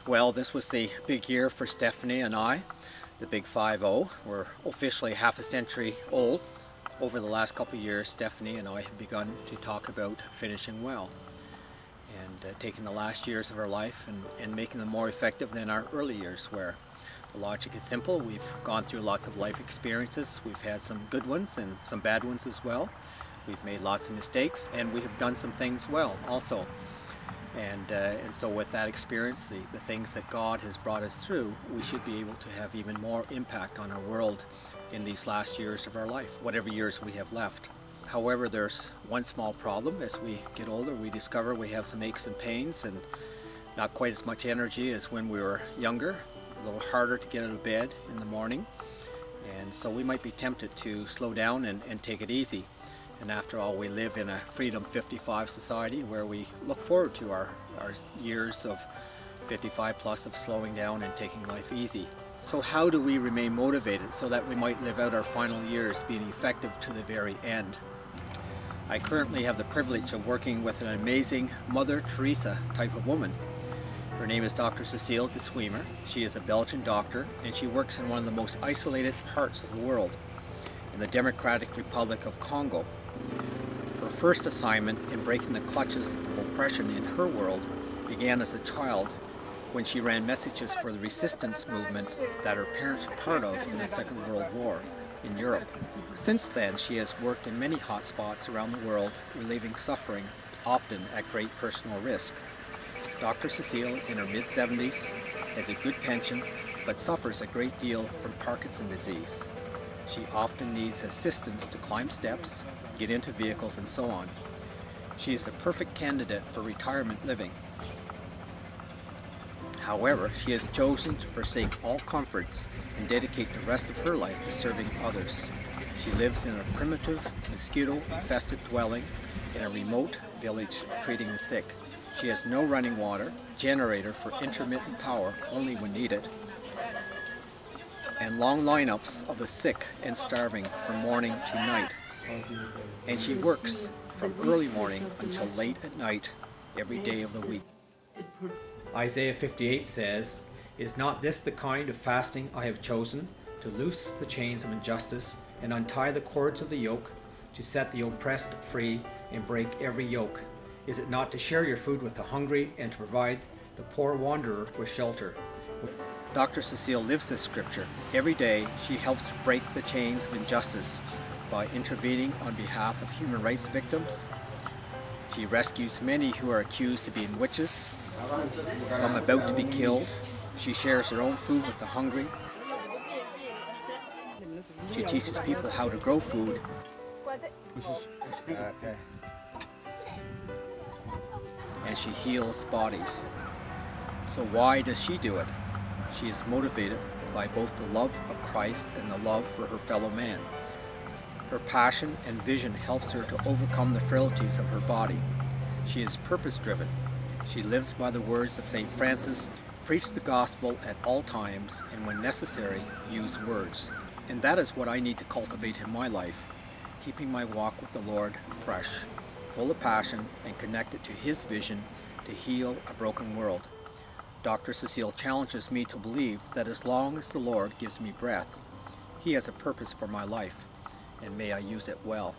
Well, this was the big year for Stephanie and I, the big 5-0. We're officially half a century old. Over the last couple of years, Stephanie and I have begun to talk about finishing well and taking the last years of our life and making them more effective than our early years were. The logic is simple. We've gone through lots of life experiences. We've had some good ones and some bad ones as well. We've made lots of mistakes, and we have done some things well also. And so with that experience, the things that God has brought us through, we should be able to have even more impact on our world in these last years of our life, whatever years we have left. However, there's one small problem. As we get older, we discover we have some aches and pains and not quite as much energy as when we were younger, a little harder to get out of bed in the morning. And so we might be tempted to slow down and take it easy. And after all, we live in a Freedom 55 society where we look forward to our years of 55 plus of slowing down and taking life easy. So how do we remain motivated so that we might live out our final years being effective to the very end? I currently have the privilege of working with an amazing Mother Teresa type of woman. Her name is Dr. Cecile DeSweemer. She is a Belgian doctor, and she works in one of the most isolated parts of the world, in the Democratic Republic of Congo. Her first assignment in breaking the clutches of oppression in her world began as a child when she ran messages for the resistance movement that her parents were part of in the Second World War in Europe. Since then, she has worked in many hot spots around the world, relieving suffering, often at great personal risk. Dr. Cecile is in her mid-70s, has a good pension, but suffers a great deal from Parkinson's disease. She often needs assistance to climb steps, get into vehicles, and so on. She is a perfect candidate for retirement living. However, she has chosen to forsake all comforts and dedicate the rest of her life to serving others. She lives in a primitive, mosquito-infested dwelling in a remote village treating the sick. She has no running water, generator for intermittent power only when needed, and long lineups of the sick and starving from morning to night. And she works from early morning until late at night every day of the week. Isaiah 58 says, "Is not this the kind of fasting I have chosen, to loose the chains of injustice and untie the cords of the yoke, to set the oppressed free and break every yoke? Is it not to share your food with the hungry and to provide the poor wanderer with shelter?" Dr. Cecile lives this scripture. Every day she helps break the chains of injustice by intervening on behalf of human rights victims. She rescues many who are accused of being witches, some about to be killed. She shares her own food with the hungry. She teaches people how to grow food. And she heals bodies. So why does she do it? She is motivated by both the love of Christ and the love for her fellow man. Her passion and vision helps her to overcome the frailties of her body. She is purpose-driven. She lives by the words of St. Francis, "Preach the gospel at all times, and when necessary, use words." And that is what I need to cultivate in my life, keeping my walk with the Lord fresh, full of passion, and connected to His vision to heal a broken world. Dr. Cecile challenges me to believe that as long as the Lord gives me breath, He has a purpose for my life, and may I use it well.